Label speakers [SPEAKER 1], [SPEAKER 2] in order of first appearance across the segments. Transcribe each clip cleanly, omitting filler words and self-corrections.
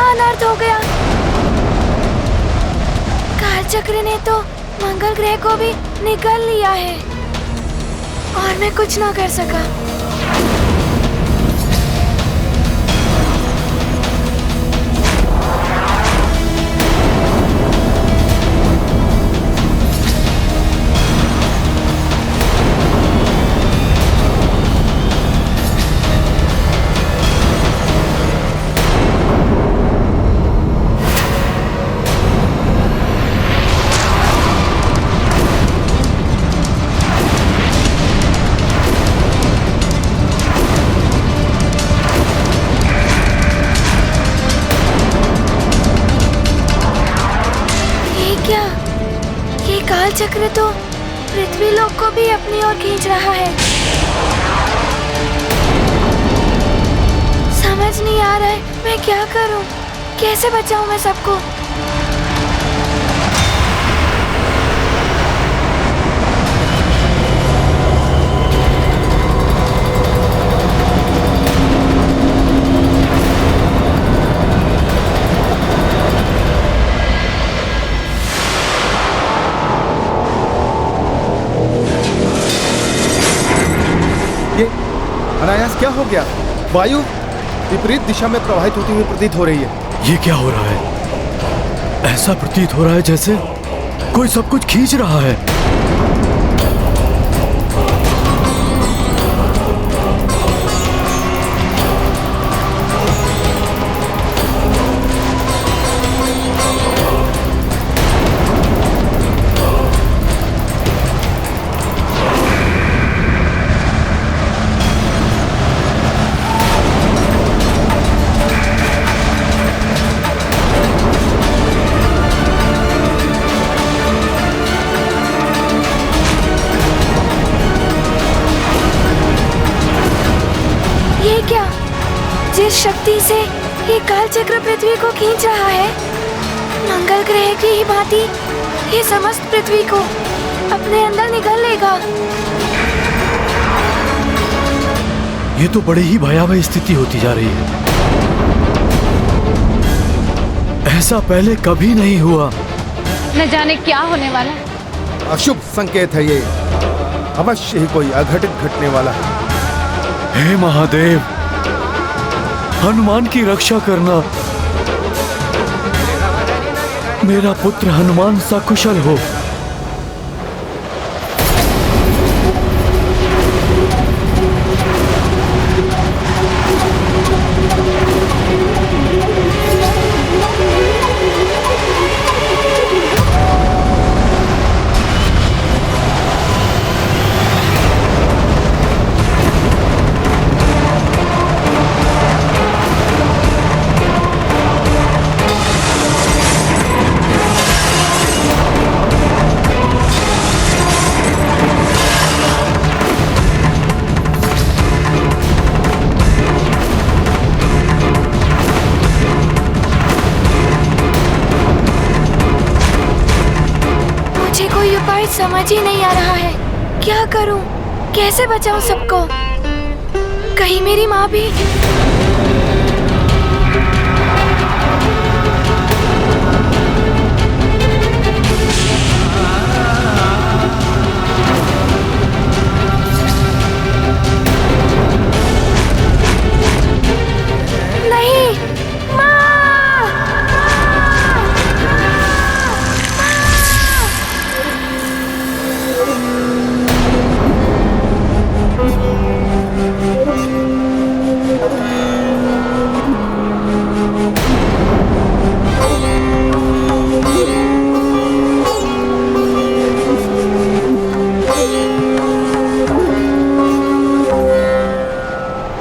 [SPEAKER 1] अनर्थ हो गया। कालचक्र ने तो मंगल ग्रह को भी निगल लिया है और मैं कुछ ना कर सका। चक्र तो पृथ्वी लोक को भी अपनी ओर खींच रहा है। समझ नहीं आ रहा है मैं क्या करूं, कैसे बचाऊं मैं सबको।
[SPEAKER 2] अनायास क्या हो गया? वायु विपरीत दिशा में प्रवाहित होती हुई प्रतीत हो रही है।
[SPEAKER 3] ये क्या हो रहा है? ऐसा प्रतीत हो रहा है जैसे कोई सब कुछ खींच रहा है।
[SPEAKER 1] जिस शक्ति से ये कालचक्र पृथ्वी को खींच रहा है, मंगल ग्रह की ही भांति ये समस्त पृथ्वी को अपने अंदर निगल लेगा।
[SPEAKER 3] ये तो बड़ी ही भयावह स्थिति होती जा रही है। ऐसा पहले कभी नहीं हुआ।
[SPEAKER 4] न जाने क्या होने वाला है।
[SPEAKER 2] अशुभ संकेत है ये, अवश्य ही कोई अघटित घटने वाला है।
[SPEAKER 3] हे महादेव, हनुमान की रक्षा करना। मेरा पुत्र हनुमान सकुशल हो।
[SPEAKER 1] समझ ही नहीं आ रहा है क्या करूं, कैसे बचाऊं सबको। कहीं मेरी माँ भी।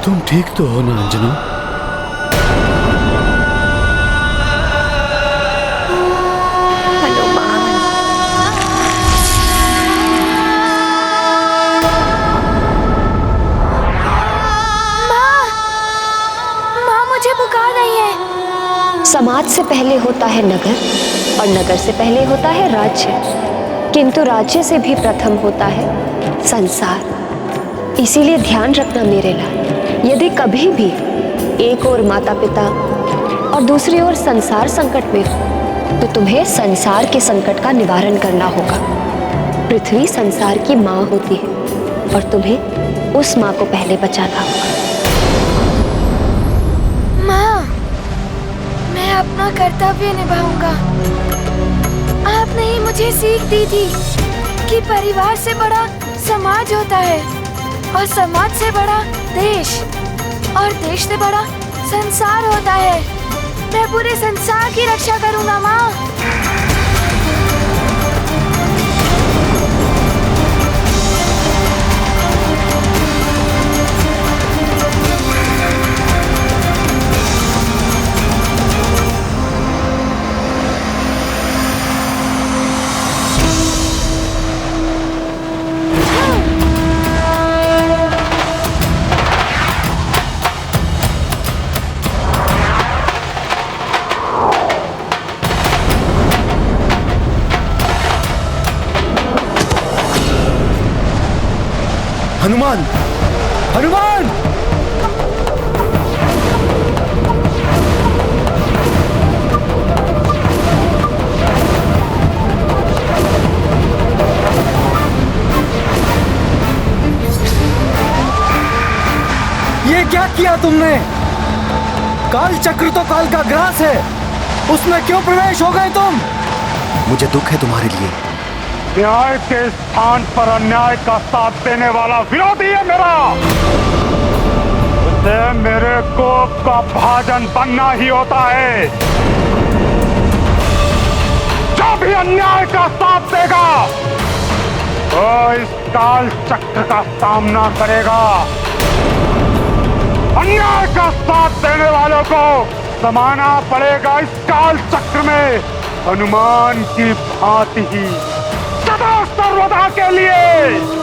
[SPEAKER 3] तुम ठीक तो हो ना अंजना?
[SPEAKER 5] समाज से पहले होता है नगर और नगर से पहले होता है राज्य, किंतु राज्य से भी प्रथम होता है संसार। इसीलिए ध्यान रखना मेरे लाल, यदि कभी भी एक ओर माता पिता और दूसरी ओर संसार संकट में हो, तो तुम्हें संसार के संकट का निवारण करना होगा। पृथ्वी संसार की माँ होती है और तुम्हें उस माँ को पहले बचाना होगा।
[SPEAKER 1] माँ, मैं अपना कर्तव्य निभाऊंगा। आपने ही मुझे सीख दी थी कि परिवार से बड़ा समाज होता है और समाज से बड़ा देश और देश से बड़ा संसार होता है। मैं पूरे संसार की रक्षा करूंगा माँ।
[SPEAKER 3] हनुमान, हनुमान! ये क्या किया तुमने? काल चक्र तो काल का ग्रास है, उसमें क्यों प्रवेश हो गए तुम?
[SPEAKER 6] मुझे दुख है तुम्हारे लिए।
[SPEAKER 7] न्याय के स्थान पर अन्याय का साथ देने वाला विरोधी है मेरा। उसे मेरे कोप का भाजन बनना ही होता है। जो भी अन्याय का साथ देगा वो इस काल चक्र का सामना करेगा। अन्याय का साथ देने वालों को समाना पड़ेगा इस काल चक्र में हनुमान की भांति ही सदा सर्वदा के लिए।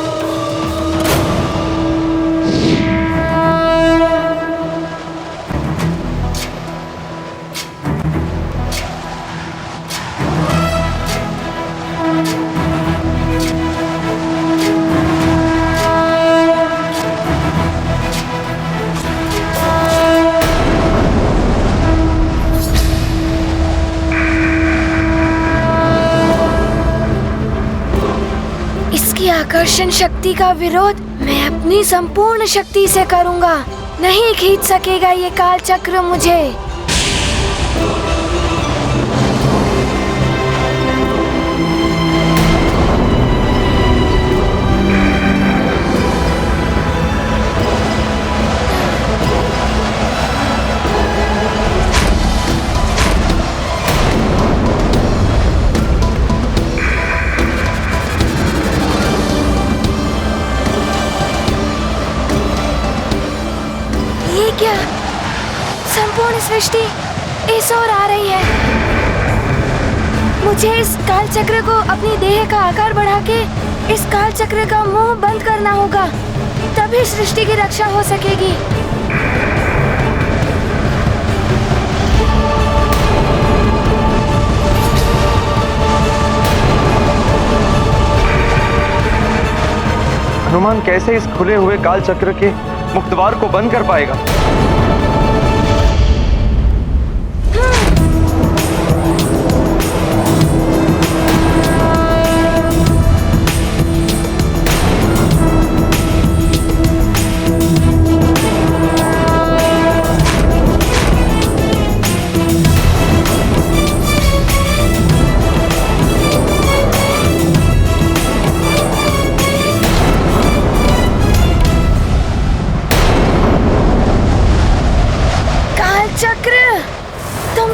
[SPEAKER 1] आकर्षण शक्ति का विरोध मैं अपनी संपूर्ण शक्ति से करूंगा। नहीं खींच सकेगा ये काल चक्र मुझे। क्या संपूर्ण सृष्टि इस ओर आ रही है? मुझे इस काल चक्र को अपनी देह का आकार बढ़ा के इस काल चक्र का मुंह बंद करना होगा, तभी सृष्टि की रक्षा हो सकेगी।
[SPEAKER 6] हनुमान कैसे इस खुले हुए काल चक्र के मुक्त द्वार को बंद कर पाएगा?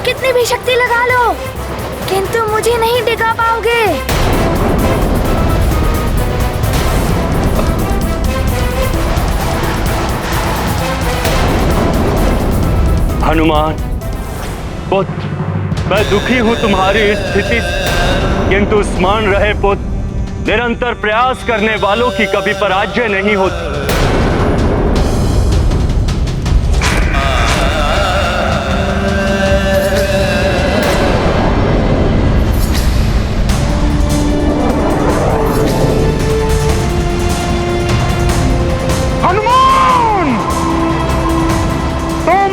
[SPEAKER 1] कितनी भी शक्ति लगा लो, किंतु मुझे नहीं डिगा पाओगे।
[SPEAKER 7] हनुमान पुत्र, मैं दुखी हूं तुम्हारी इस स्थिति से, किंतु स्मरण रहे पुत्र, निरंतर प्रयास करने वालों की कभी पराजय नहीं होती।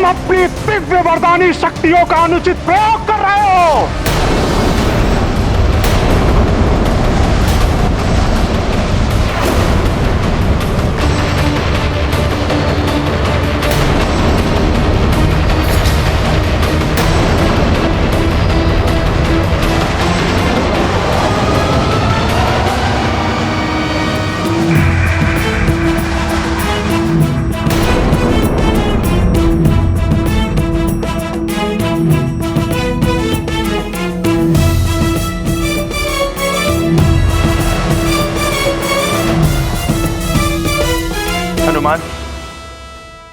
[SPEAKER 7] अपनी दिव्य वरदानी शक्तियों का अनुचित प्रयोग कर रहे हो।
[SPEAKER 6] हनुमान,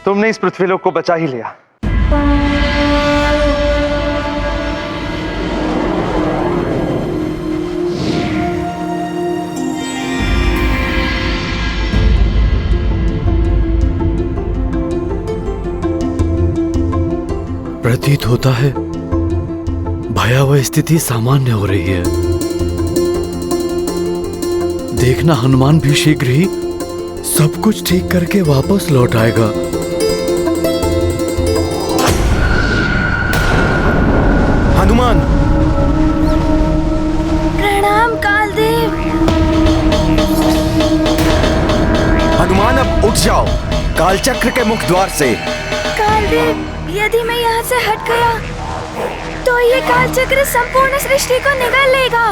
[SPEAKER 6] तुमने इस पृथ्वीलोक को बचा ही लिया।
[SPEAKER 3] प्रतीत होता है भयावह स्थिति सामान्य हो रही है। देखना हनुमान भी शीघ्र ही सब कुछ ठीक करके वापस लौट आएगा।
[SPEAKER 2] हनुमान,
[SPEAKER 1] प्रणाम कालदेव।
[SPEAKER 2] हनुमान अब उठ जाओ कालचक्र के मुख द्वार से।
[SPEAKER 1] कालदेव, यदि मैं यहाँ से हट गया तो ये कालचक्र संपूर्ण सृष्टि को निगल लेगा।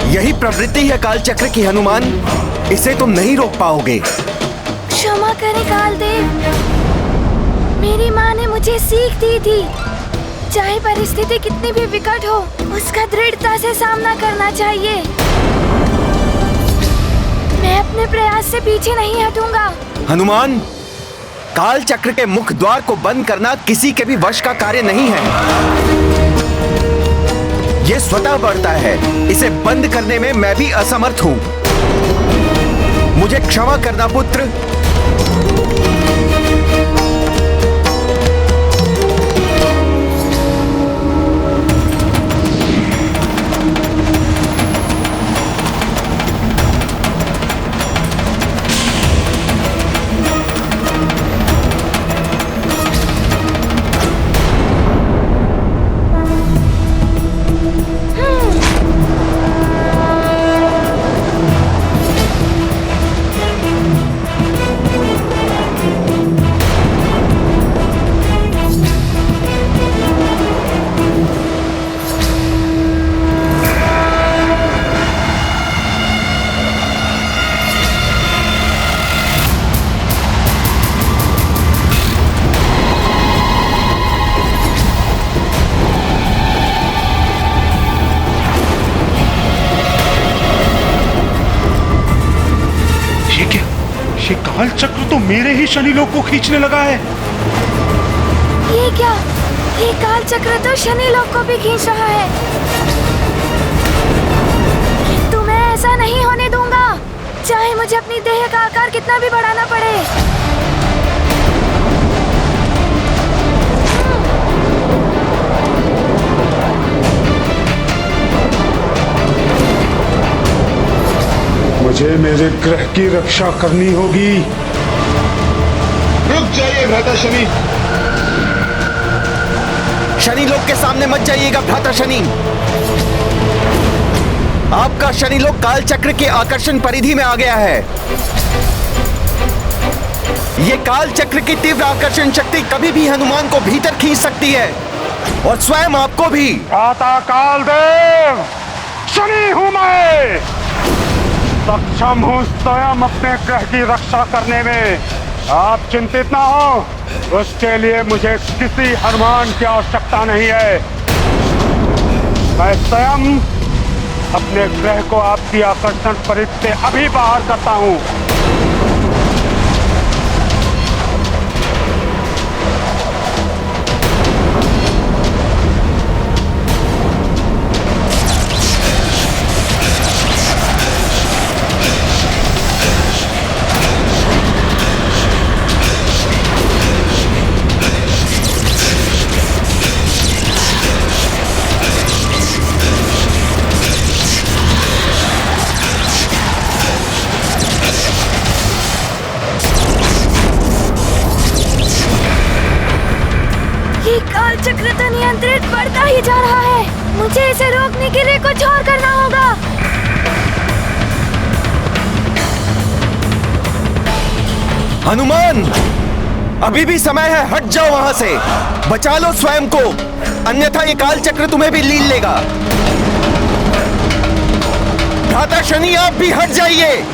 [SPEAKER 2] यही प्रवृत्ति है कालचक्र की हनुमान, इसे तुम नहीं रोक पाओगे।
[SPEAKER 1] क्षमा करें कालदेव, मेरी माँ ने मुझे सीख दी थी, चाहे परिस्थिति कितनी भी विकट हो, उसका दृढ़ता से सामना करना चाहिए। मैं अपने प्रयास से पीछे नहीं हटूंगा।
[SPEAKER 2] हनुमान, काल चक्र के मुख द्वार को बंद करना किसी के भी वश का कार्य नहीं है। ये स्वतः बढ़ता है, इसे बंद करने में मैं भी असमर्थ हूं। मुझे क्षमा करना पुत्र।
[SPEAKER 7] ये काल चक्र तो मेरे ही शनि लोक को खींचने लगा है।
[SPEAKER 1] ये क्या? ये काल चक्र तो शनि लोक को भी खींच रहा है। किंतु मैं ऐसा नहीं होने दूंगा, चाहे मुझे अपनी देह का आकार कितना भी बढ़ाना पड़े।
[SPEAKER 7] मुझे मेरे ग्रह की रक्षा करनी होगी।
[SPEAKER 2] रुक जाइए भ्राता शनि। शनि लोक के सामने मत जाइएगा भ्राता शनि। आपका शनि लोक काल चक्र के आकर्षण परिधि में आ गया है। ये काल चक्र की तीव्र आकर्षण शक्ति कभी भी हनुमान को भीतर खींच सकती है और स्वयं आपको भी।
[SPEAKER 7] भ्राता कालदेव, शनि हूं मैं, सक्षम हूं स्वयं अपने ग्रह की रक्षा करने में। आप चिंतित ना हो, उसके लिए मुझे किसी हनुमान की आवश्यकता नहीं है। मैं स्वयं अपने ग्रह को आपकी आकर्षण परिधि से अभी बाहर करता हूं।
[SPEAKER 1] के लिए कुछ और करना होगा।
[SPEAKER 2] हनुमान, अभी भी समय है, हट जाओ वहां से। बचा लो स्वयं को, अन्यथा ये काल चक्र तुम्हें भी लील लेगा। भ्राता शनि, आप भी हट जाइए।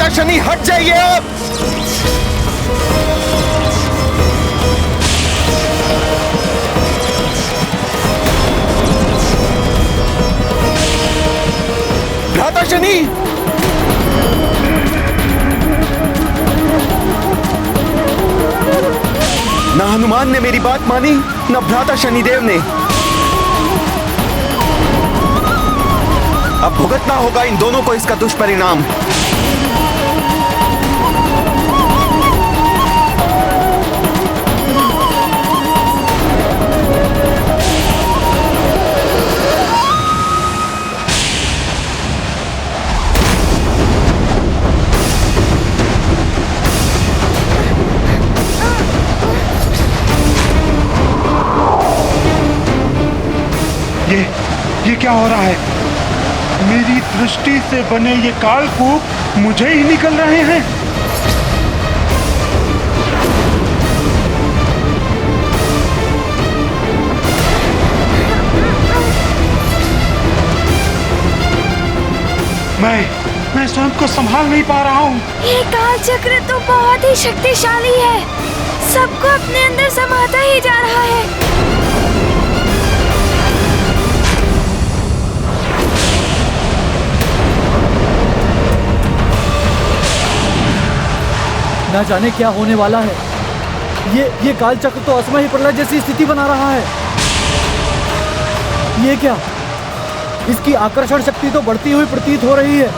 [SPEAKER 2] शनि, हट जाइए आप। भ्राता शनि, न हनुमान ने मेरी बात मानी, न भ्राता शनिदेव ने। अब भुगतना होगा इन दोनों को इसका दुष्परिणाम।
[SPEAKER 7] ये क्या हो रहा है? मेरी दृष्टि से बने ये कालकूप मुझे ही निकल रहे हैं। मैं स्वयं को संभाल नहीं पा रहा हूँ।
[SPEAKER 1] ये काल चक्र तो बहुत ही शक्तिशाली है, सबको अपने अंदर समाता ही जा रहा है।
[SPEAKER 3] ना जाने क्या होने वाला है। ये काल चक्र तो असमय ही प्रलय जैसी स्थिति बना रहा है। ये क्या? इसकी आकर्षण शक्ति तो बढ़ती हुई प्रतीत हो रही है।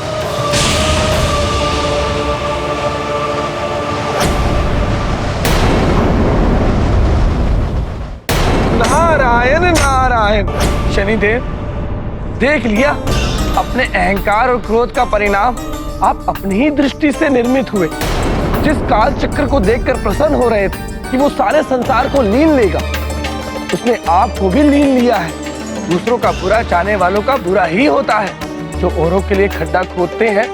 [SPEAKER 8] नारायण नारायण। शनिदेव, देख लिया, अपने अहंकार और क्रोध का परिणाम आप अपनी ही दृष्टि से निर्मित हुए। जिस काल चक्र को देखकर प्रसन्न हो रहे थे कि वो सारे संसार को लीन लेगा, उसने आपको भी लीन लिया है। दूसरों का बुरा चाहने वालों का बुरा ही होता है। जो औरों के लिए खड्डा खोदते हैं,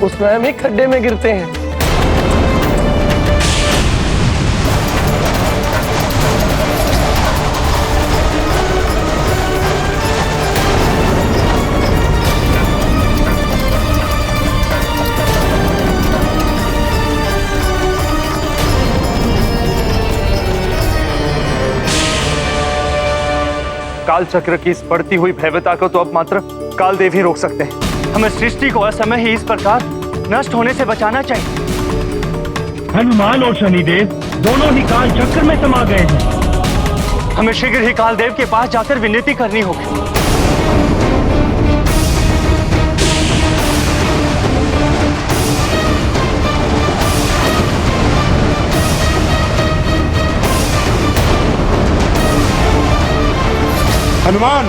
[SPEAKER 8] वो स्वयं ही खड्डे में गिरते हैं।
[SPEAKER 6] काल चक्र की इस बढ़ती हुई भयभीता को तो अब मात्र काल देव ही रोक सकते हैं। हमें सृष्टि को असमय ही इस प्रकार नष्ट होने से बचाना चाहिए।
[SPEAKER 7] हनुमान और शनिदेव दोनों ही काल चक्र में समा गए हैं।
[SPEAKER 6] हमें शीघ्र ही काल देव के पास जाकर विनती करनी होगी।
[SPEAKER 7] हनुमान,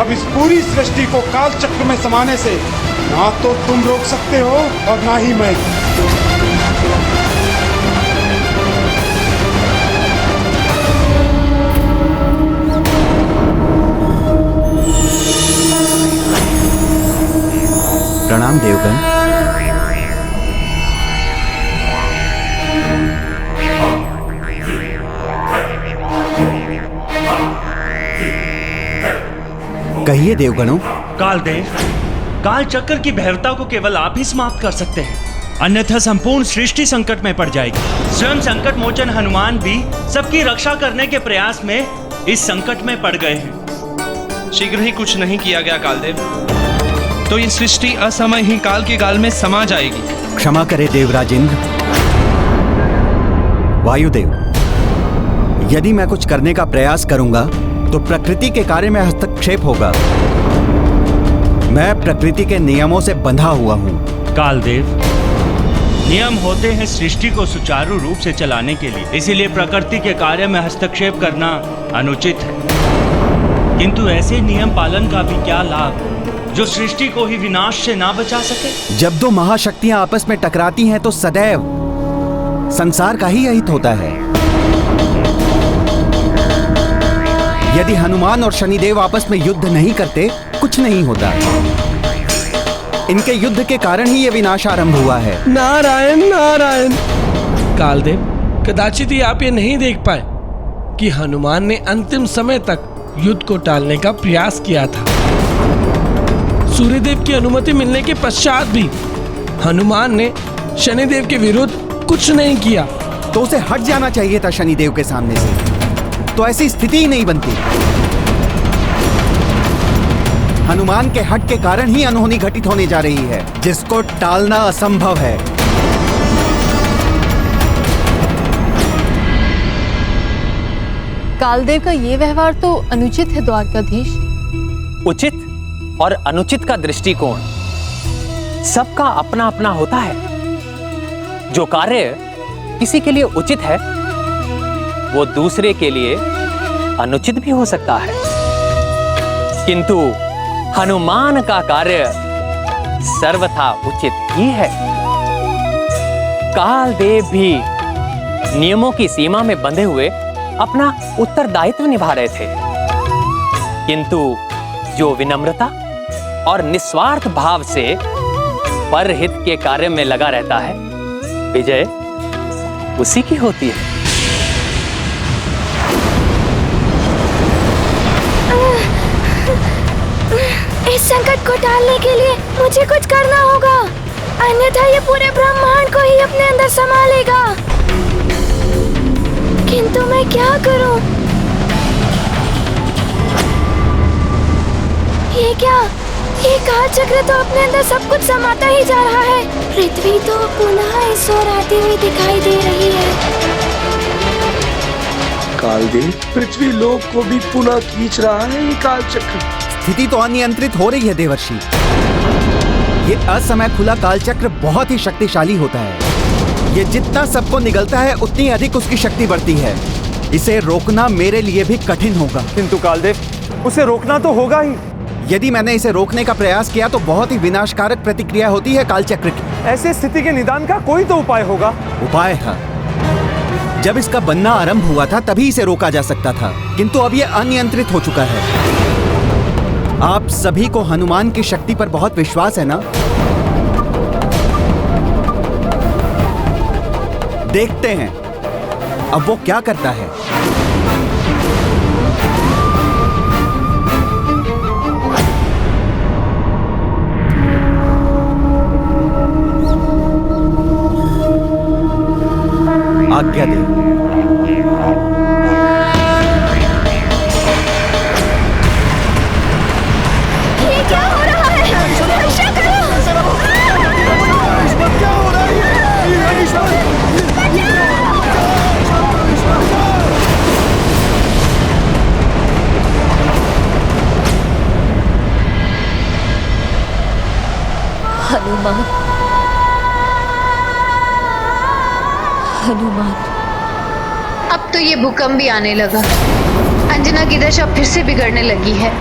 [SPEAKER 7] अब इस पूरी सृष्टि को काल चक्र में समाने से ना तो तुम रोक सकते हो और ना ही मैं।
[SPEAKER 2] प्रणाम देवगण। कहिए देवगणों।
[SPEAKER 9] कालदेव, काल चक्र की भैरवता को केवल आप ही समाप्त कर सकते हैं, अन्यथा संपूर्ण सृष्टि संकट में पड़ जाएगी। स्वयं संकट मोचन हनुमान भी सबकी रक्षा करने के प्रयास में इस संकट में पड़ गए हैं।
[SPEAKER 10] शीघ्र ही कुछ नहीं किया गया कालदेव, तो ये सृष्टि असमय ही काल के गाल में समा जाएगी।
[SPEAKER 2] क्षमा करे देवराज इंद्र। वायुदेव, यदि मैं कुछ करने का प्रयास करूंगा तो प्रकृति के कार्य में हस्तक्षेप होगा। मैं प्रकृति के नियमों से बंधा हुआ हूं।
[SPEAKER 9] कालदेव, नियम होते हैं सृष्टि को सुचारू रूप से चलाने के लिए, इसीलिए प्रकृति के कार्य में हस्तक्षेप करना अनुचित है। किंतु ऐसे नियम पालन का भी क्या लाभ जो सृष्टि को ही विनाश से ना बचा सके।
[SPEAKER 2] जब दो महाशक्तियां आपस में टकराती हैं तो सदैव संसार का ही अहित होता है। यदि हनुमान और शनिदेव आपस में युद्ध नहीं करते, कुछ नहीं होता। इनके युद्ध के कारण ही ये विनाश आरंभ हुआ है।
[SPEAKER 8] नारायण नारायण। कालदेव, कदाचित ही आप ये नहीं देख पाए कि हनुमान ने अंतिम समय तक युद्ध को टालने का प्रयास किया था। सूर्यदेव की अनुमति मिलने के पश्चात भी हनुमान ने शनिदेव के विरुद्ध कुछ नहीं किया।
[SPEAKER 2] तो उसे हट जाना चाहिए था शनिदेव के सामने से, तो ऐसी स्थिति ही नहीं बनती। हनुमान के हट के कारण ही अनहोनी घटित होने जा रही है, जिसको टालना असंभव है।
[SPEAKER 11] कालदेव का ये व्यवहार तो अनुचित है द्वारकाधीश।
[SPEAKER 12] उचित और अनुचित का दृष्टिकोण सबका अपना अपना होता है। जो कार्य किसी के लिए उचित है वो दूसरे के लिए अनुचित भी हो सकता है, किंतु हनुमान का कार्य सर्वथा उचित ही है। कालदेव भी नियमों की सीमा में बंधे हुए अपना उत्तरदायित्व निभा रहे थे, किंतु जो विनम्रता और निस्वार्थ भाव से परहित के कार्य में लगा रहता है, विजय उसी की होती है।
[SPEAKER 1] इस संकट को टालने के लिए मुझे कुछ करना होगा, अन्यथा ये पूरे ब्रह्मांड को ही अपने अंदर समा लेगा। किंतु मैं क्या करूं? ये क्या? ये काल चक्र तो अपने अंदर सब कुछ समाता ही जा रहा है। पृथ्वी तो पुनः इस ओर आती हुई दिखाई दे रही है।
[SPEAKER 8] कालदेव, पृथ्वी लोक को भी पुनः खींच रहा है ये काल चक्र।
[SPEAKER 2] स्थिति तो अनियंत्रित हो रही है देवर्षि। ये असमय खुला कालचक्र बहुत ही शक्तिशाली होता है। ये जितना सबको निगलता है उतनी अधिक उसकी शक्ति बढ़ती है। इसे रोकना मेरे लिए भी कठिन होगा।
[SPEAKER 6] किंतु कालदेव, उसे रोकना तो होगा ही।
[SPEAKER 2] यदि मैंने इसे रोकने का प्रयास किया तो बहुत ही विनाशकारक प्रतिक्रिया होती है कालचक्र की।
[SPEAKER 6] ऐसे स्थिति के निदान का कोई तो उपाय होगा।
[SPEAKER 2] उपाय है, जब इसका बनना आरंभ हुआ था तभी इसे रोका जा सकता था, किंतु अब यह अनियंत्रित हो चुका है। आप सभी को हनुमान की शक्ति पर बहुत विश्वास है ना? देखते हैं अब वो क्या करता है। आज्ञा दे।
[SPEAKER 1] ये क्या हो रहा है? रक्षा करो!
[SPEAKER 3] क्या हो रहा है?
[SPEAKER 5] हनुमान, हनुमान।
[SPEAKER 4] अब तो ये भूकंप भी आने लगा। अंजना की दशा फिर से बिगड़ने लगी है।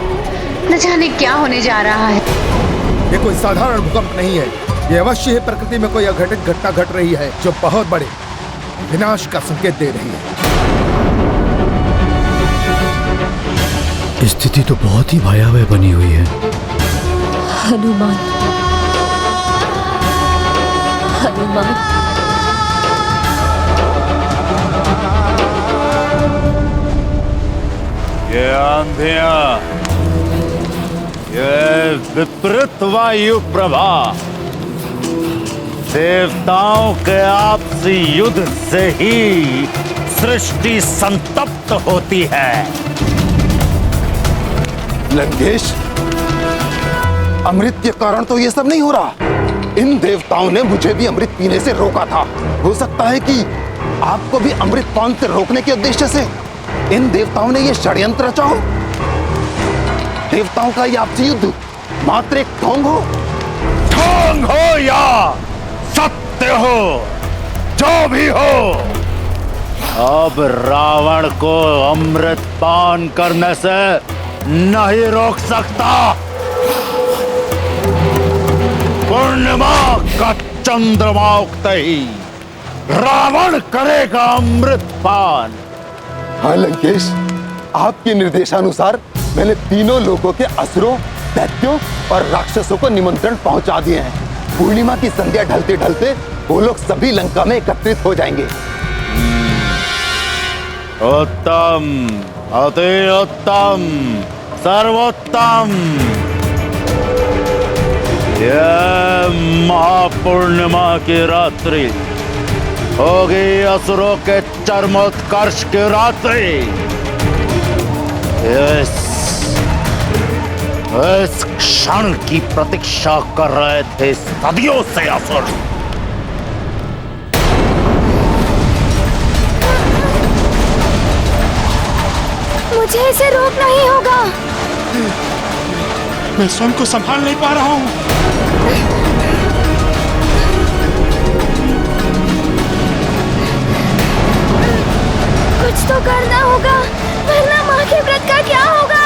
[SPEAKER 4] न जाने क्या होने जा रहा है।
[SPEAKER 13] ये कोई साधारण भूकंप नहीं है। ये अवश्य ही प्रकृति में कोई अघटित घटना घट रही है जो बहुत बड़े विनाश का संकेत दे रही है।
[SPEAKER 3] स्थिति तो बहुत ही भयावह बनी हुई है।
[SPEAKER 5] हनुमान, हनुमान।
[SPEAKER 7] ये आंधियां, ये विपरीत वायु प्रभाव देवताओं के आपसी युद्ध से ही सृष्टि संतप्त होती है।
[SPEAKER 13] लंकेश, अमृत के कारण तो ये सब नहीं हो रहा। इन देवताओं ने मुझे भी अमृत पीने से रोका था। हो सकता है कि आपको भी अमृत पान से रोकने के उद्देश्य से इन देवताओं ने ये षड्यंत्र रचा हो। देवताओं का ये आपसी युद्ध मात्र एक ढोंग हो।
[SPEAKER 7] ढोंग हो या सत्य हो, जो भी हो, अब रावण को अमृत पान करने से नहीं रोक सकता। पूर्णिमा का चंद्रमा उगते ही रावण करेगा अमृत पान।
[SPEAKER 13] हाँ लंकेश, आपके निर्देशानुसार मैंने तीनों लोगों के असुरों, दैत्यों और राक्षसों को निमंत्रण पहुंचा दिए हैं। पूर्णिमा की संध्या ढलते ढलते वो लोग सभी लंका में एकत्रित हो जाएंगे।
[SPEAKER 7] उत्तम, अति उत्तम, सर्वोत्तम। यह महापूर्णिमा की रात्रि होगी असुरों के चरमोत्कर्ष की रात्रि। इस क्षण की प्रतीक्षा कर रहे थे सदियों से असुर।
[SPEAKER 1] मुझे इसे रोकना ही होगा।
[SPEAKER 14] मैं स्वयं को संभाल नहीं पा रहा हूँ।
[SPEAKER 1] कुछ तो करना होगा, वरना माँ के व्रत का क्या होगा?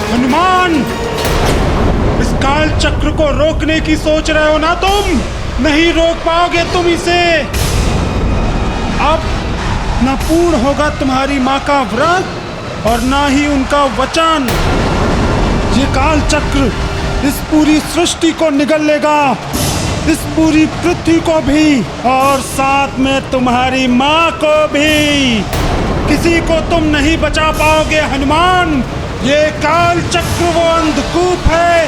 [SPEAKER 14] हनुमान, इस काल चक्र को रोकने की सोच रहे हो ना तुम? नहीं रोक पाओगे तुम इसे। अब न पूर्ण होगा तुम्हारी माँ का व्रत और ना ही उनका वचन। ये काल चक्र इस पूरी सृष्टि को निगल लेगा, इस पूरी पृथ्वी को भी और साथ में तुम्हारी माँ को भी। किसी को तुम नहीं बचा पाओगे हनुमान। ये काल चक्र वो अंधकूप है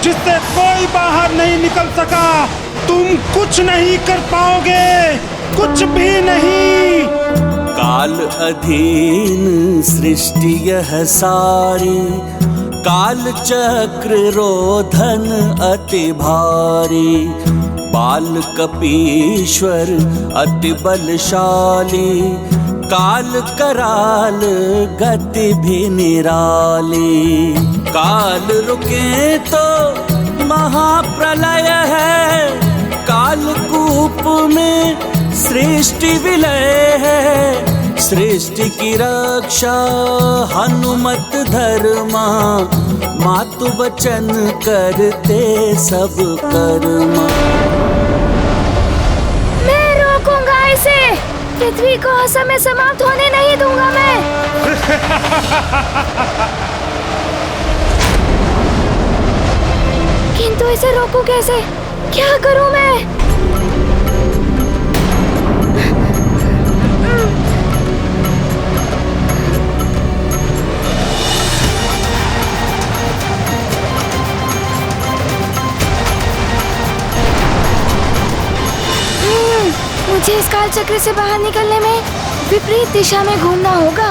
[SPEAKER 14] जिससे कोई बाहर नहीं निकल सका। तुम कुछ नहीं कर पाओगे, कुछ भी नहीं।
[SPEAKER 15] काल अधीन सृष्टि यह सारी, काल चक्र रोधन अति भारी। बाल कपीश्वर अति बलशाली, काल कराल गति भी निराली। काल रुके तो महाप्रलय है, काल कूप में सृष्टि विलय है। सृष्टि की रक्षा हनुमत धर्मा, मातु वचन करते सब कर्मा।
[SPEAKER 1] मैं रोकूंगा इसे, पृथ्वी को असमय समाप्त होने नहीं दूंगा मैं। किंतु इसे रोकूं कैसे? क्या करूं मैं? मुझे इस काल चक्र से बाहर निकलने में विपरीत दिशा में घूमना होगा।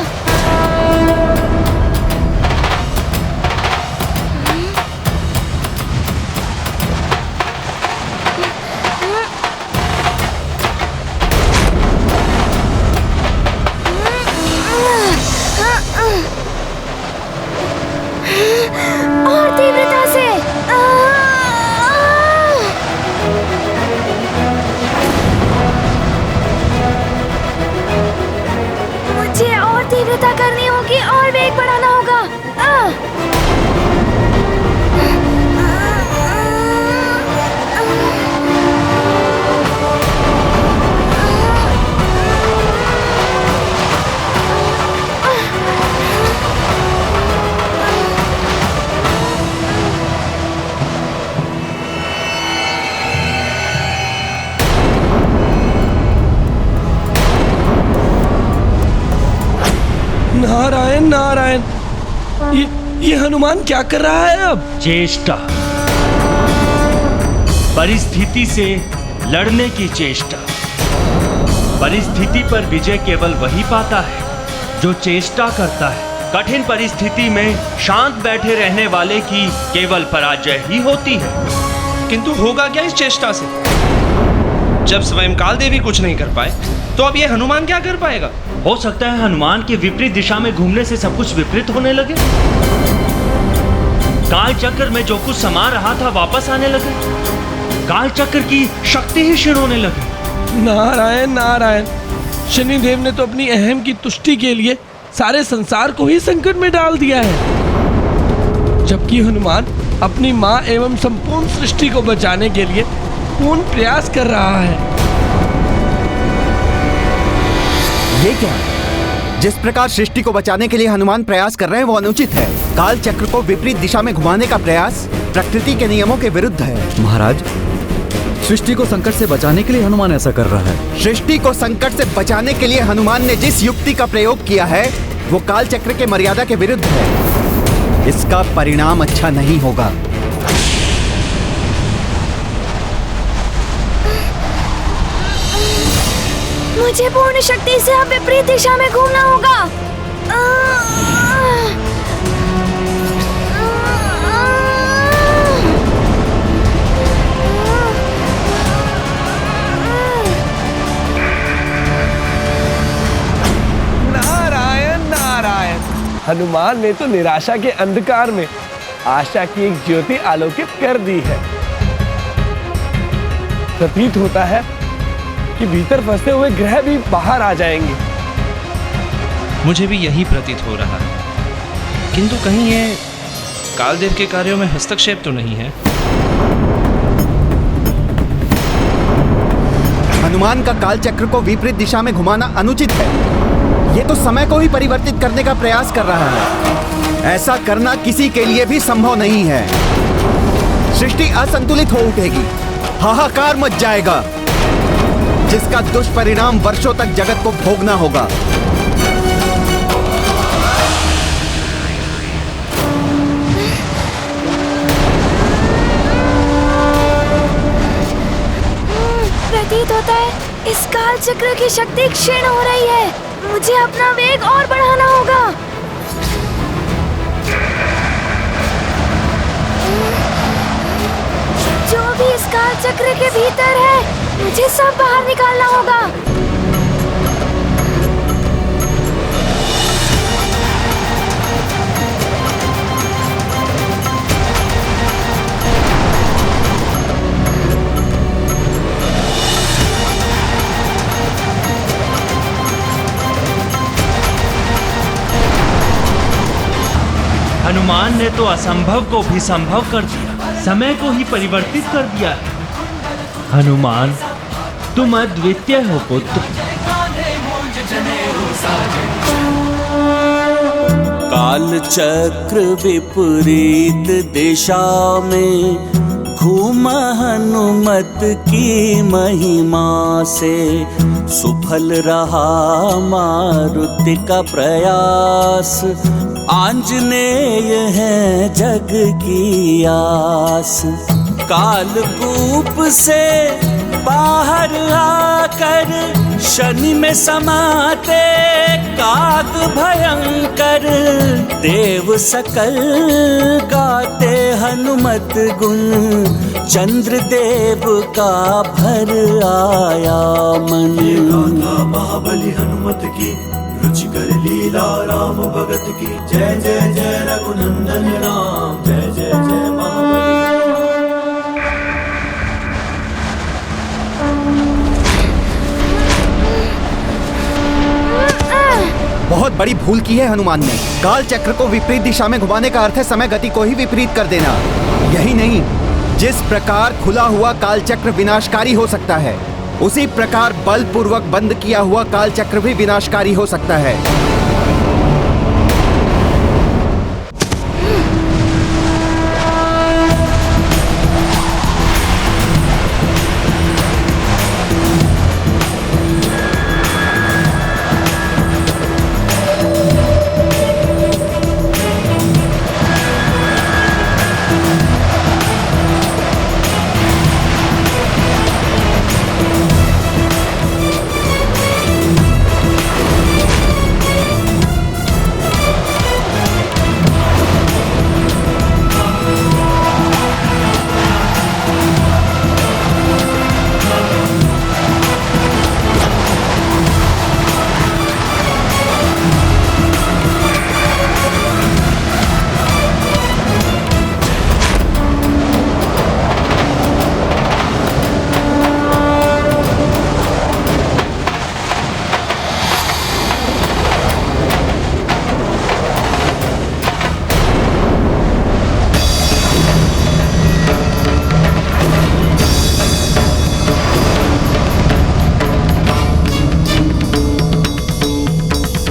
[SPEAKER 1] और तीव्रता से। मुझे और तीव्रता
[SPEAKER 8] ये हनुमान क्या कर रहा है अब?
[SPEAKER 9] चेष्टा, परिस्थिति से लड़ने की चेष्टा। परिस्थिति पर विजय केवल वही पाता है जो चेष्टा करता है। कठिन परिस्थिति में शांत बैठे रहने वाले की केवल पराजय ही होती है।
[SPEAKER 10] किंतु होगा क्या इस चेष्टा से? जब स्वयं काल देवी कुछ नहीं कर पाए तो अब ये हनुमान क्या कर पाएगा?
[SPEAKER 9] हो सकता है हनुमान के विपरीत दिशा में घूमने से सब कुछ विपरीत होने लगे। काल चक्र में जो कुछ समा रहा था वापस आने लगे। काल चक्र की शक्ति ही क्षीण होने लगी।
[SPEAKER 8] नारायण नारायण, शनिदेव ने तो अपनी अहम की तुष्टि के लिए सारे संसार को ही संकट में डाल दिया है, जबकि हनुमान अपनी माँ एवं संपूर्ण सृष्टि को बचाने के लिए पूर्ण प्रयास कर रहा है।
[SPEAKER 2] ये क्या? जिस प्रकार सृष्टि को बचाने के लिए हनुमान प्रयास कर रहे हैं वो अनुचित है। काल चक्र को विपरीत दिशा में घुमाने का प्रयास प्रकृति के नियमों के विरुद्ध है।
[SPEAKER 3] महाराज, सृष्टि को संकट से बचाने के लिए हनुमान ऐसा कर रहा है।
[SPEAKER 2] सृष्टि को संकट से बचाने के लिए हनुमान ने जिस युक्ति का प्रयोग किया है वो काल चक्र के मर्यादा के विरुद्ध है। इसका परिणाम अच्छा नहीं होगा।
[SPEAKER 1] मुझे पूर्ण शक्ति से अब विपरीत दिशा में घूमना होगा।
[SPEAKER 8] नारायण नारायण, हनुमान ने तो निराशा के अंधकार में आशा की एक ज्योति आलोकित कर दी है। प्रतीत होता है कि भीतर फंसे हुए ग्रह भी बाहर आ जाएंगे।
[SPEAKER 10] मुझे भी यही प्रतीत हो रहा है, किंतु कहीं ये कालदेव के कार्यों में हस्तक्षेप तो नहीं है?
[SPEAKER 2] हनुमान का काल चक्र को विपरीत दिशा में घुमाना अनुचित है। ये तो समय को ही परिवर्तित करने का प्रयास कर रहा है। ऐसा करना किसी के लिए भी संभव नहीं है। सृष्टि असंतुलित हो उठेगी, हाहाकार मच जाएगा, जिसका दुष्परिणाम वर्षों तक जगत को भोगना होगा।
[SPEAKER 1] प्रतीत होता है इस काल चक्र की शक्ति क्षीण हो रही है। मुझे अपना वेग और बढ़ाना होगा। जो भी इस काल चक्र के भीतर है मुझे सब बाहर निकालना होगा।
[SPEAKER 9] हनुमान ने तो असंभव को भी संभव कर दिया, समय को ही परिवर्तित कर दिया है। हनुमान, तुम अद्वितीय हो पुत्र।
[SPEAKER 15] काल चक्र विपरीत दिशा में घूम हनुमत की महिमा से सुफल रहा मारुति का प्रयास। आंजनेय है जग की आस। कालकूप से बाहर आकर शनि में समाते काग भयंकर। देव सकल गाते हनुमत गुण। चंद्र देव का भर आया मन।
[SPEAKER 16] महाबली हनुमत की रुचिकर लीला राम भगत की। जय जय जय रघुनंदन राम, जय जय जय महाबली।
[SPEAKER 2] बहुत बड़ी भूल की है हनुमान ने। काल चक्र को विपरीत दिशा में घुमाने का अर्थ है समय गति को ही विपरीत कर देना। यही नहीं, जिस प्रकार खुला हुआ काल चक्र विनाशकारी हो सकता है उसी प्रकार बलपूर्वक बंद किया हुआ काल चक्र भी विनाशकारी हो सकता है।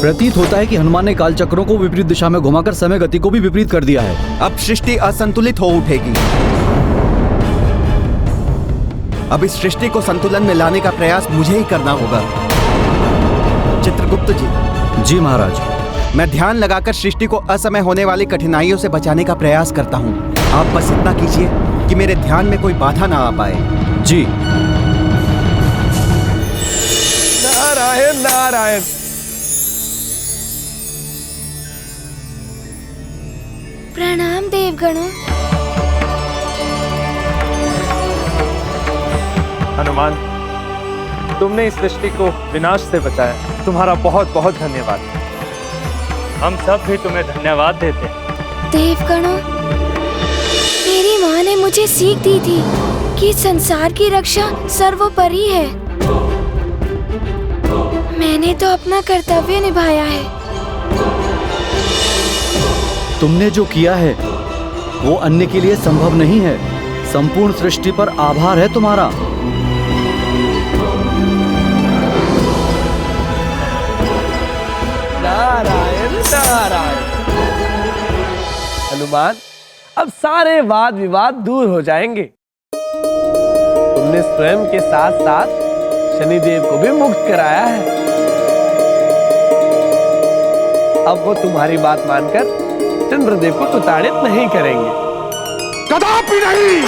[SPEAKER 3] प्रतीत होता है कि हनुमान ने काल चक्रों को विपरीत दिशा में घुमाकर समय गति को भी विपरीत कर दिया है।
[SPEAKER 2] अब सृष्टि असंतुलित हो उठेगी। अब इस सृष्टि को संतुलन में लाने का प्रयास मुझे ही करना होगा। चित्रगुप्त जी।
[SPEAKER 3] जी महाराज।
[SPEAKER 2] मैं ध्यान लगाकर सृष्टि को असमय होने वाली कठिनाइयों से बचाने का प्रयास करता हूँ। आप बस इतना कीजिए कि मेरे ध्यान में कोई बाधा ना आ पाए।
[SPEAKER 3] जी।
[SPEAKER 8] नारायण नारायण।
[SPEAKER 1] प्रणाम देवगणों।
[SPEAKER 6] हनुमान, तुमने इस सृष्टि को विनाश से बचाया, तुम्हारा बहुत बहुत धन्यवाद। हम सब भी तुम्हें धन्यवाद देते हैं।
[SPEAKER 1] देवगणों, मेरी माँ ने मुझे सीख दी थी कि संसार की रक्षा सर्वोपरि है। मैंने तो अपना कर्तव्य निभाया है।
[SPEAKER 3] तुमने जो किया है वो अन्य के लिए संभव नहीं है। संपूर्ण सृष्टि पर आभार है तुम्हारा।
[SPEAKER 8] नारायण नारायण। हनुमान, अब सारे वाद विवाद दूर हो जाएंगे। तुमने स्वयं के साथ साथ शनिदेव को भी मुक्त कराया है। अब वो तुम्हारी बात मानकर चंद्रदेव को प्रताड़ित नहीं करेंगे।
[SPEAKER 7] कदापि नहीं।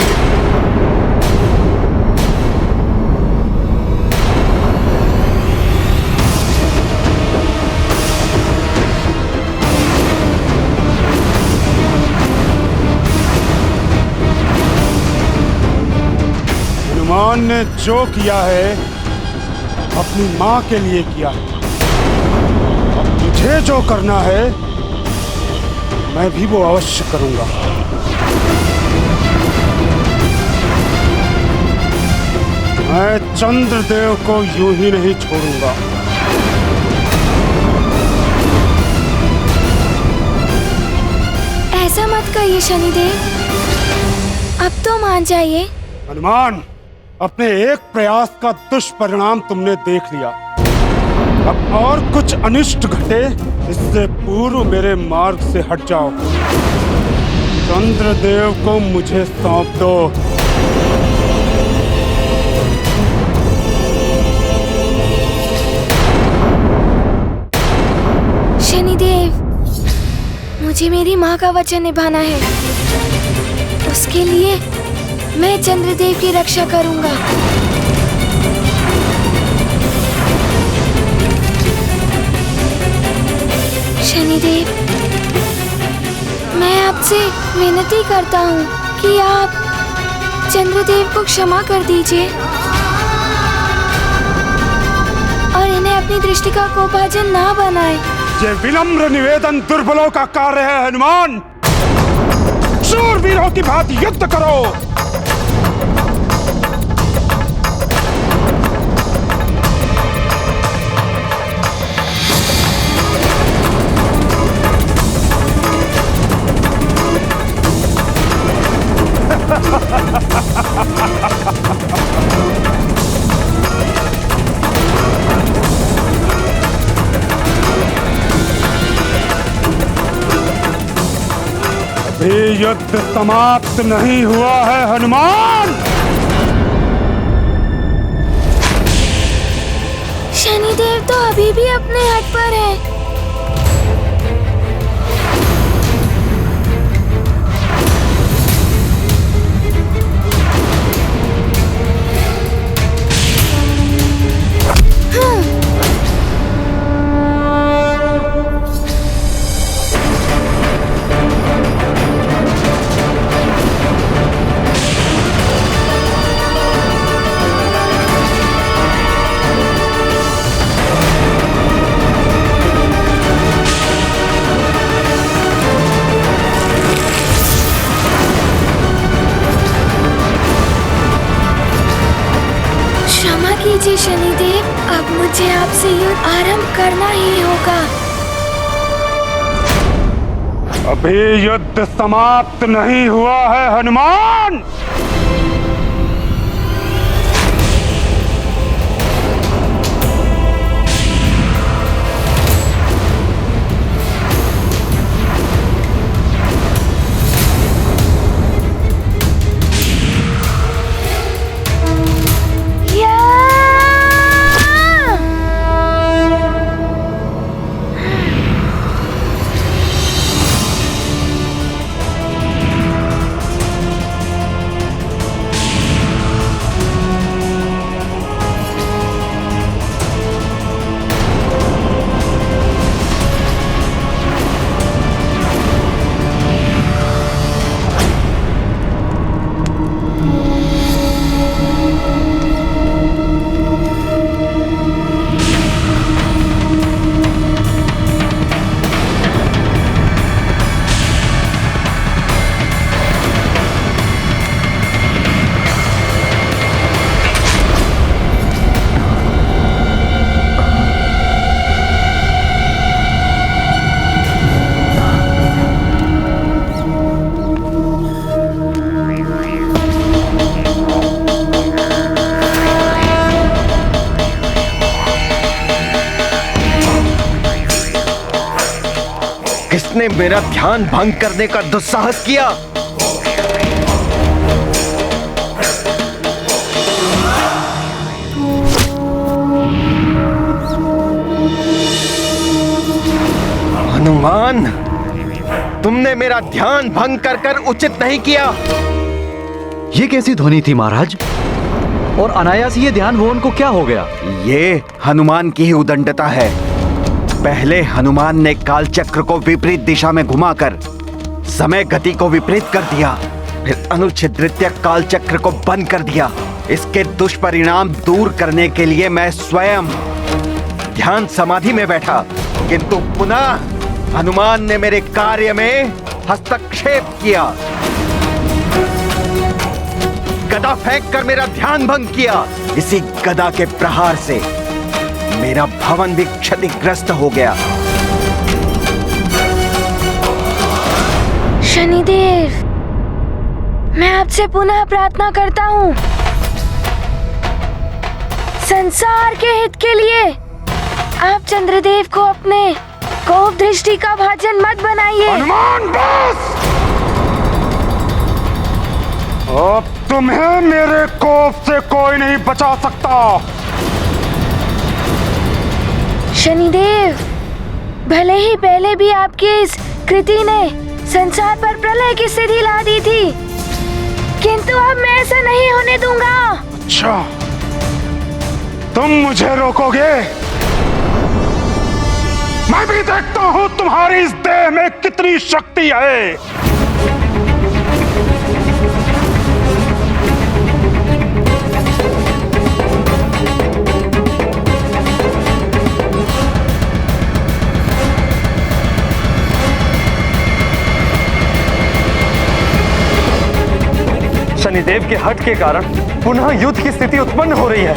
[SPEAKER 7] हनुमान ने जो किया है अपनी मां के लिए किया है। अब मुझे जो करना है मैं भी वो अवश्य करूंगा। मैं चंद्रदेव को यूं ही नहीं छोड़ूंगा।
[SPEAKER 1] ऐसा मत कहिए शनिदेव, अब तो मान जाइए।
[SPEAKER 7] हनुमान, अपने एक प्रयास का दुष्परिणाम तुमने देख लिया। अब और कुछ अनिष्ट घटे इससे पूर्व मेरे मार्ग से हट जाओ। चंद्रदेव को मुझे सौंप दो।
[SPEAKER 1] शनिदेव, मुझे मेरी माँ का वचन निभाना है। उसके लिए मैं चंद्रदेव की रक्षा करूंगा। शनिदेव, मैं आपसे विनती करता हूँ कि आप चंद्रदेव को क्षमा कर दीजिए और इन्हें अपनी दृष्टि का कोपभाजन ना बनाए।
[SPEAKER 7] ये विनम्र निवेदन दुर्बलों का कार्य है। हनुमान, शूरवीरों की भांति युद्ध करो। अभी युद्ध समाप्त नहीं हुआ है हनुमान।
[SPEAKER 1] शनिदेव तो अभी भी अपने हट पर है। कीजिए शनिदेव, अब मुझे आपसे युद्ध आरंभ करना ही होगा।
[SPEAKER 7] अभी युद्ध समाप्त नहीं हुआ है हनुमान।
[SPEAKER 2] आपने मेरा ध्यान भंग करने का दुस्साहस किया। हनुमान, तुमने मेरा ध्यान भंग कर उचित नहीं किया।
[SPEAKER 3] ये कैसी ध्वनि थी महाराज? और अनायास ये ध्यान भुवन को क्या हो गया?
[SPEAKER 2] ये हनुमान की ही उदंडता है। पहले हनुमान ने काल चक्र को विपरीत दिशा में घुमाकर समय गति को विपरीत कर दिया, फिर अनुच्छिद्रित काल चक्र को बंद कर दिया। इसके दुष्परिणाम दूर करने के लिए मैं स्वयं ध्यान समाधि में बैठा, किंतु पुनः हनुमान ने मेरे कार्य में हस्तक्षेप किया। गदा फेंक कर मेरा ध्यान भंग किया। इसी गदा के प्रहार से मेरा भवन भी क्षतिग्रस्त हो गया।
[SPEAKER 1] शनिदेव, मैं आपसे पुनः प्रार्थना करता हूँ, संसार के हित के लिए आप चंद्रदेव को अपने कोप दृष्टि का भाजन मत बनाइए।
[SPEAKER 7] हनुमान बस! अब तुम्हें मेरे कोप से कोई नहीं बचा सकता।
[SPEAKER 1] शनिदेव, भले ही पहले भी आपकी इस कृति ने संसार पर प्रलय की स्थिति ला दी थी, किंतु अब मैं ऐसा नहीं होने दूंगा।
[SPEAKER 7] अच्छा, तुम मुझे रोकोगे? मैं भी देखता हूं तुम्हारी इस देह में कितनी शक्ति है।
[SPEAKER 6] शनिदेव के हट के कारण पुनः युद्ध की स्थिति उत्पन्न हो रही है।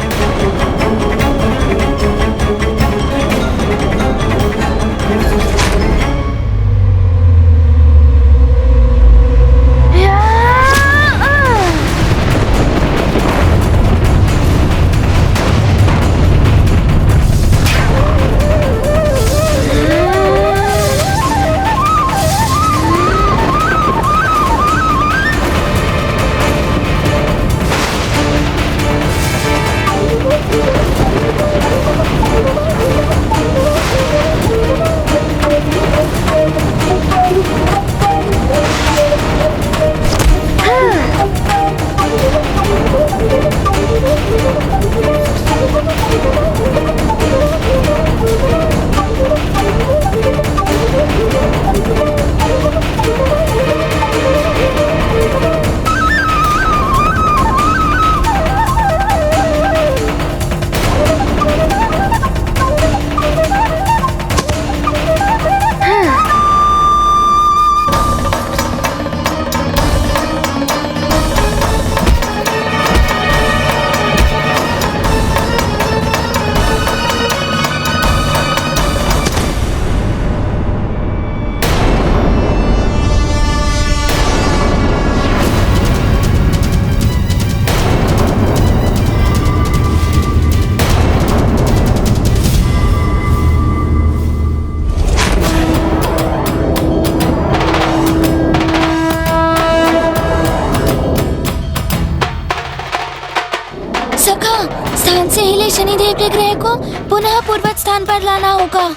[SPEAKER 1] स्थान से हिले शनिदेव के ग्रह को पुनः पूर्वज स्थान पर लाना होगा।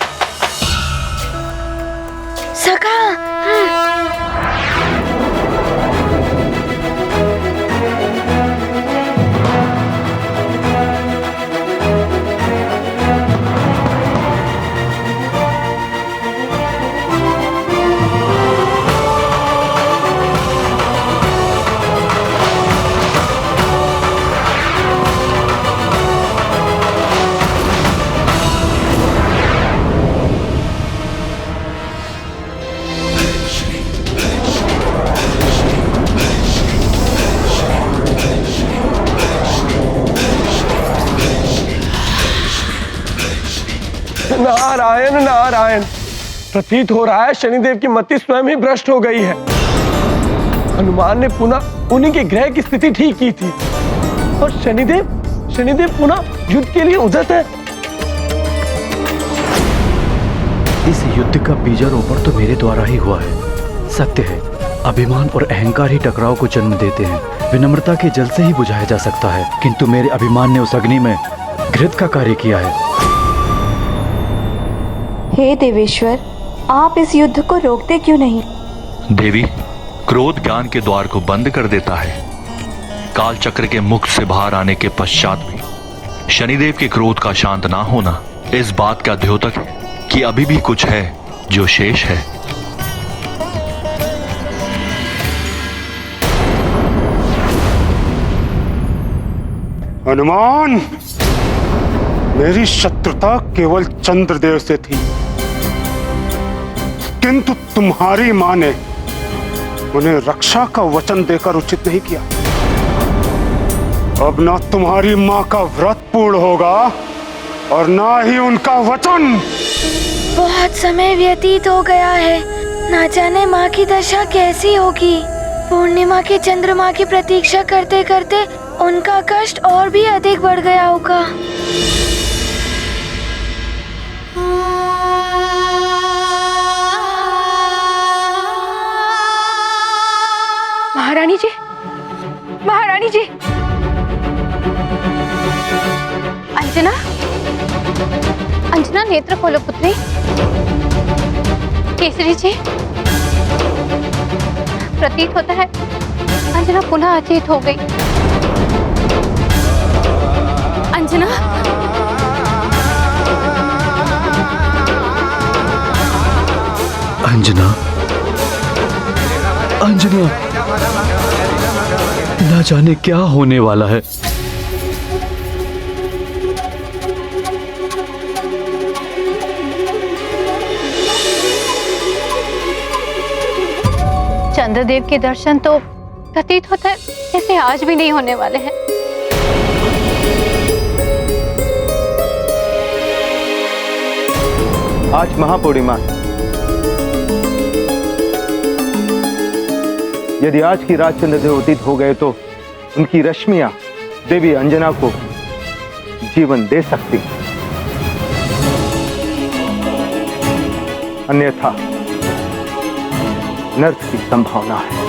[SPEAKER 1] सखा,
[SPEAKER 8] नारायण नारायण, प्रतीत हो रहा है शनिदेव की मति स्वयं ही भ्रष्ट हो गई है। हनुमान ने पुनः उन्हीं के ग्रह की स्थिति ठीक की थी और शनिदेव पुनः युद्ध के लिए उद्यत है।
[SPEAKER 3] इस युद्ध का बीजारोपण तो मेरे द्वारा ही हुआ है। सत्य है, अभिमान और अहंकार ही टकराव को जन्म देते हैं। विनम्रता के जल से ही बुझाया जा सकता है, किंतु मेरे अभिमान ने उस अग्नि में घृत का कार्य किया है।
[SPEAKER 17] हे देवेश्वर, आप इस युद्ध को रोकते क्यों नहीं?
[SPEAKER 18] देवी, क्रोध ज्ञान के द्वार को बंद कर देता है। काल चक्र के मुख से बाहर आने के पश्चात भी शनिदेव के क्रोध का शांत ना होना इस बात का द्योतक है कि अभी भी कुछ है जो शेष है।
[SPEAKER 7] हनुमान, मेरी शत्रुता केवल चंद्रदेव से थी, किंतु तुम्हारी मां ने उन्हें रक्षा का वचन देकर उचित नहीं किया। अब ना तुम्हारी मां का व्रत पूर्ण होगा और ना ही उनका वचन।
[SPEAKER 1] बहुत समय व्यतीत हो गया है, ना जाने माँ की दशा कैसी होगी। पूर्णिमा के चंद्रमा की प्रतीक्षा करते करते उनका कष्ट और भी अधिक बढ़ गया होगा।
[SPEAKER 17] महारानी जी, महारानी जी,
[SPEAKER 4] अंजना, अंजना नेत्र खोलो पुत्री। केसरी जी, प्रतीत होता है अंजना पुनः अचेत हो गई। अंजना,
[SPEAKER 3] अंजना, अंजना, ना जाने क्या होने वाला है।
[SPEAKER 4] चंद्रदेव के दर्शन तो प्रतीत होता है जैसे आज भी नहीं होने वाले हैं।
[SPEAKER 6] आज महापूर्णिमा, यदि आज की रात चंद्रदेव उदित हो गए तो उनकी रश्मियां देवी अंजना को जीवन दे सकती, अन्यथा नर्क की संभावना है।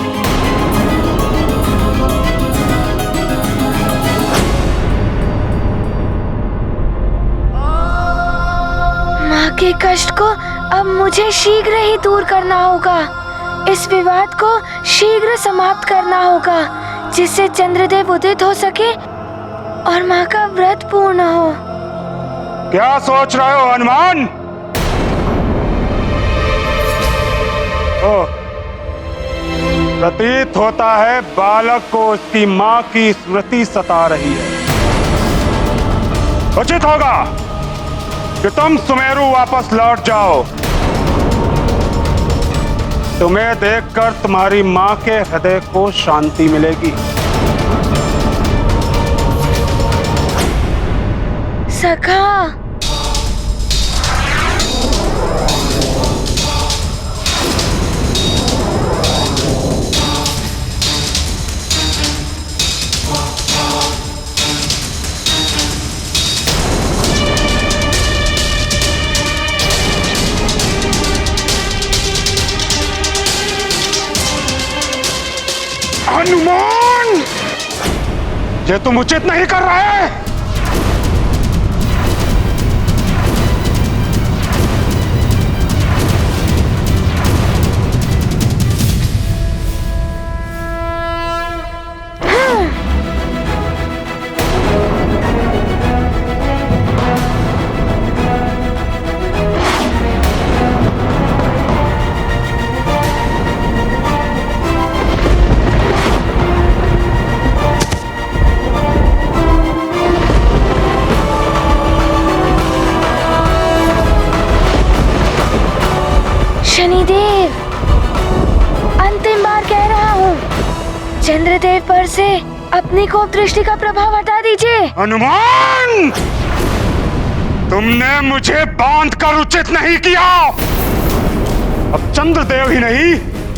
[SPEAKER 1] माँ के कष्ट को अब मुझे शीघ्र ही दूर करना होगा। इस विवाद को शीघ्र समाप्त करना होगा, जिससे चंद्रदेव उदित हो सके और माँ का व्रत पूर्ण हो।
[SPEAKER 7] क्या सोच रहे हो हनुमान? प्रतीत होता है बालक को उसकी मां की स्मृति सता रही है। उचित होगा कि तुम सुमेरु वापस लौट जाओ। तुम्हें देखकर तुम्हारी मां के हृदय को शांति मिलेगी।
[SPEAKER 1] सखा,
[SPEAKER 7] हनुमान, ये तुम उचित नहीं कर रहे।
[SPEAKER 1] शनिदेव, अंतिम बार कह रहा हूँ, चंद्रदेव पर से अपनी कोप दृष्टि का प्रभाव हटा दीजिए।
[SPEAKER 7] हनुमान, तुमने मुझे बांध कर उचित नहीं किया। अब चंद्रदेव ही नहीं,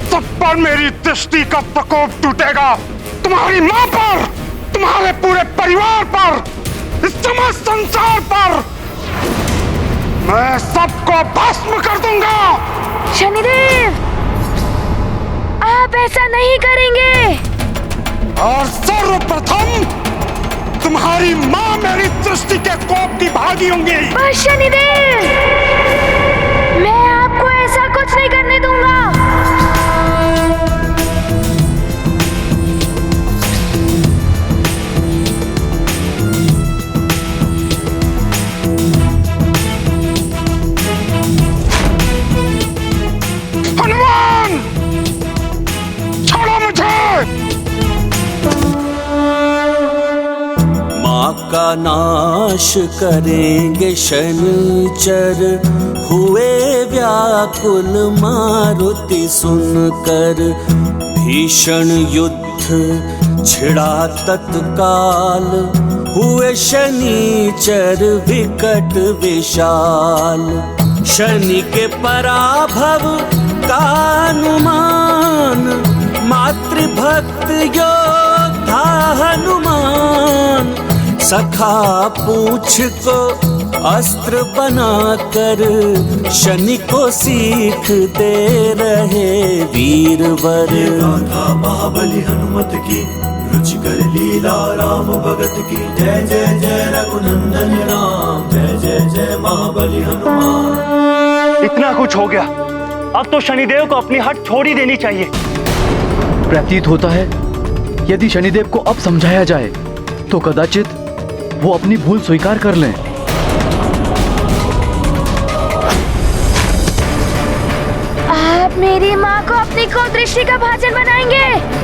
[SPEAKER 7] सब पर मेरी दृष्टि का प्रकोप टूटेगा। तुम्हारी मां पर, तुम्हारे पूरे परिवार पर, इस समस्त संसार पर। मैं सबको भस्म कर दूंगा।
[SPEAKER 1] शनिदेव, आप ऐसा नहीं करेंगे।
[SPEAKER 7] और सर्वप्रथम तुम्हारी माँ मेरी दृष्टि के कोप की भागी होंगी।
[SPEAKER 1] बस शनिदेव, मैं आपको ऐसा कुछ नहीं करने दूंगा।
[SPEAKER 7] हनुमान, छोड़ो मुझे।
[SPEAKER 15] माँ का नाश करेंगे शनिचर, हुए व्याकुल मारुति सुनकर। भीषण युद्ध छिड़ा तत्काल, हुए शनिचर विकट विशाल। शनि के पराभव का अनुमान, मातृभक्त योद्धा हनुमान। सखा पूछ को अस्त्र बनाकर, शनि को सीख दे रहे वीरवर।
[SPEAKER 16] गाथा महाबली हनुमत की, रुचिकर लीला राम भगत की। जय जय जय रघुनंदन राम, जय जय जय महाबली हनुमान।
[SPEAKER 6] इतना कुछ हो गया, अब तो शनिदेव को अपनी हट छोड़ ही देनी चाहिए।
[SPEAKER 3] प्रतीत होता है यदि शनिदेव को अब समझाया जाए तो कदाचित वो अपनी भूल स्वीकार कर लें।
[SPEAKER 1] आप मेरी माँ को अपनी कुदृष्टि का भाजन बनाएंगे।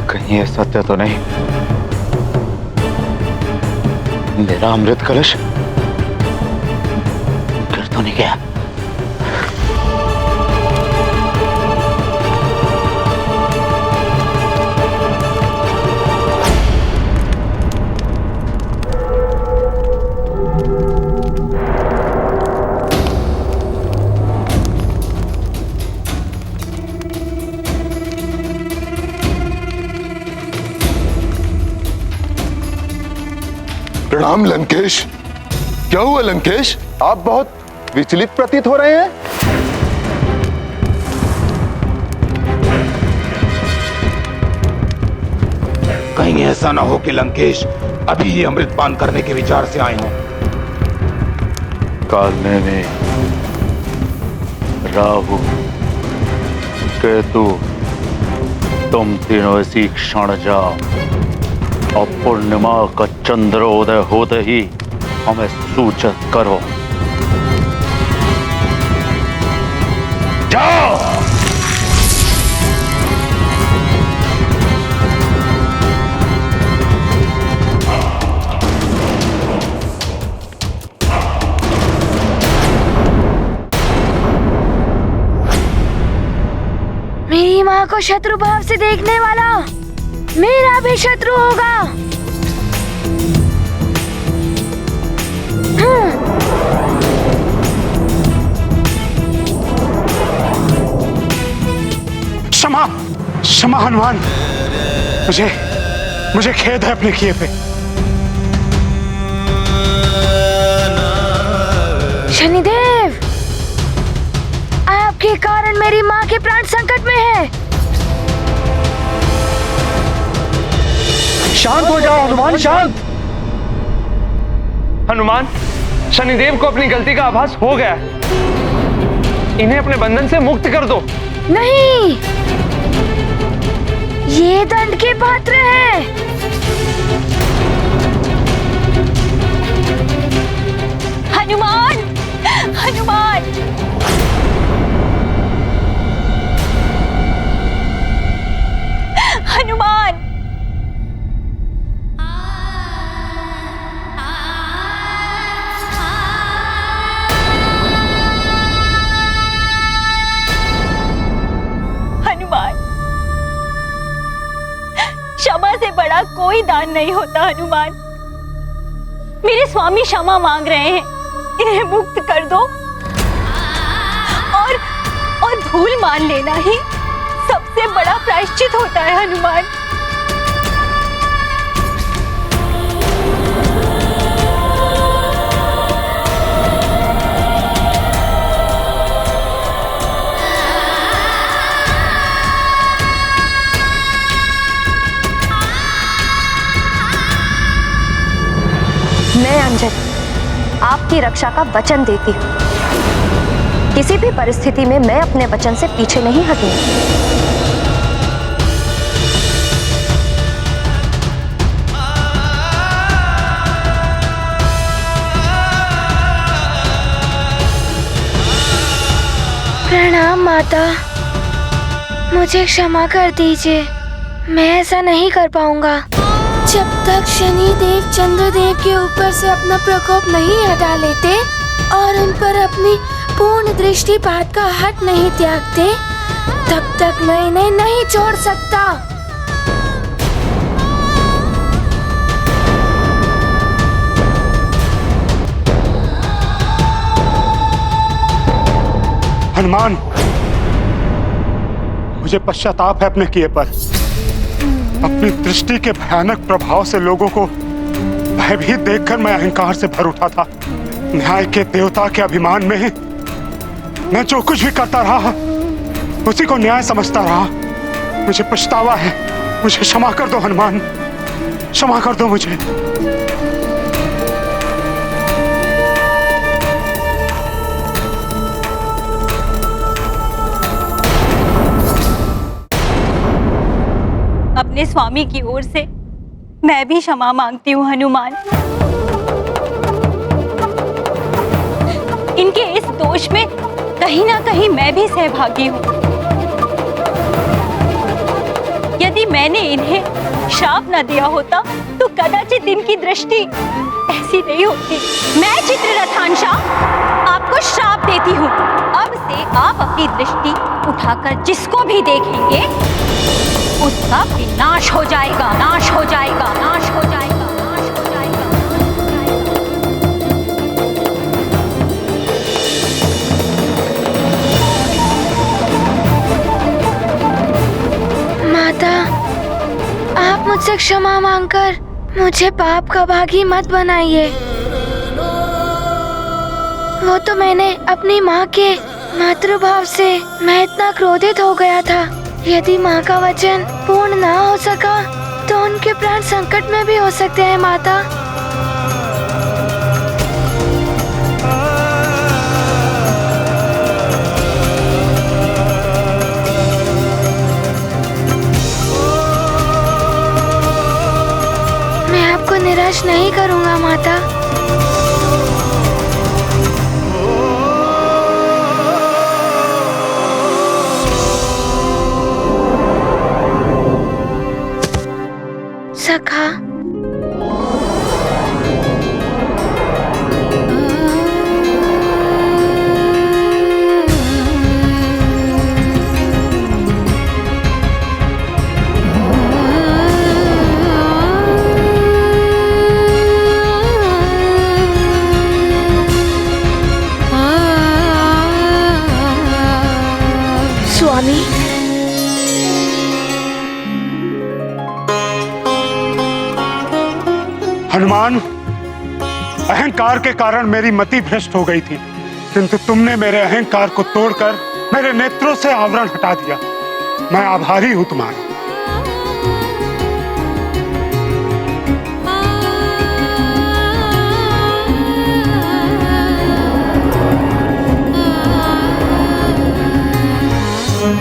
[SPEAKER 2] कहीं ये सत्य तो नहीं? मेरा अमृत कलश गिर तो नहीं गया?
[SPEAKER 13] प्रणाम लंकेश। क्या हुआ लंकेश, आप बहुत विचलित प्रतीत हो रहे हैं। कहीं ऐसा ना हो कि लंकेश अभी ही अमृतपान करने के विचार से आए हों।
[SPEAKER 3] कालने में राहु केतु तुम तीनों इसी क्षण जाओ और पूर्णिमा का चंद्रोदय होते ही हमें सूचित करो। जाओ।
[SPEAKER 1] मेरी माँ को शत्रु भाव से देखने वाला मेरा भी शत्रु होगा।
[SPEAKER 7] क्षमा क्षमा हनुमान, मुझे खेद है अपने किए पे।
[SPEAKER 1] शनिदेव, आपके कारण मेरी माँ के प्राण संकट में है।
[SPEAKER 8] शांत हो जाओ हनुमान, शांत। हनुमान, शनिदेव को अपनी गलती का आभास हो गया, इन्हें अपने बंधन से मुक्त कर दो।
[SPEAKER 1] नहीं, ये दंड के पात्र हैं।
[SPEAKER 19] हनुमान, हनुमान, हनुमान। हनुमान, क्षमा कोई दान नहीं होता हनुमान। मेरे स्वामी क्षमा मांग रहे हैं, इन्हें मुक्त कर दो। और भूल मान लेना ही सबसे बड़ा प्रायश्चित होता है हनुमान।
[SPEAKER 5] मैं अंजलि आपकी रक्षा का वचन देती हूँ। किसी भी परिस्थिति में मैं अपने वचन से पीछे नहीं हटूंगी।
[SPEAKER 1] प्रणाम माता, मुझे क्षमा कर दीजिए, मैं ऐसा नहीं कर पाऊंगा। जब तक शनिदेव चंद्रदेव के ऊपर से अपना प्रकोप नहीं हटा लेते और उन पर अपनी पूर्ण दृष्टिपात का हट नहीं त्यागते, तब तक मैं इन्हें नहीं छोड़ सकता।
[SPEAKER 7] हनुमान, मुझे पश्चाताप है अपने किए पर। अपनी दृष्टि के भयानक प्रभाव से लोगों को भयभीत देखकर मैं अहंकार से भर उठा था। न्याय के देवता के अभिमान में मैं जो कुछ भी करता रहा उसी को न्याय समझता रहा। मुझे पछतावा है, मुझे क्षमा कर दो हनुमान, क्षमा कर दो मुझे।
[SPEAKER 19] अपने स्वामी की ओर से मैं भी क्षमा मांगती हूँ हनुमान। इनके इस दोष में कहीं ना कहीं मैं भी सहभागी हूँ। यदि मैंने इन्हें श्राप न दिया होता तो कदाचित इनकी दृष्टि ऐसी नहीं होती। मैं चित्ररथांशा आपको श्राप देती हूँ। अब से आप अपनी दृष्टि उठाकर जिसको भी देखेंगे उसका विनाश हो जाएगा, नाश हो जाएगा, नाश हो जाएगा, नाश हो जाएगा।
[SPEAKER 1] माता, आप मुझसे क्षमा मांगकर मुझे पाप का भागी मत बनाइए। वो तो मैंने अपनी माँ के मातृभाव से मैं इतना क्रोधित हो गया था। यदि माँ का वचन पूर्ण ना हो सका तो उनके प्राण संकट में भी हो सकते हैं माता। मैं आपको निराश नहीं करूँगा माता। सखा, स्वामी,
[SPEAKER 7] हनुमान, अहंकार के कारण मेरी मति भ्रष्ट हो गई थी, किंतु तुमने मेरे अहंकार को तोड़कर मेरे नेत्रों से आवरण हटा दिया। मैं आभारी हूं तुम्हारा।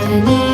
[SPEAKER 1] धनी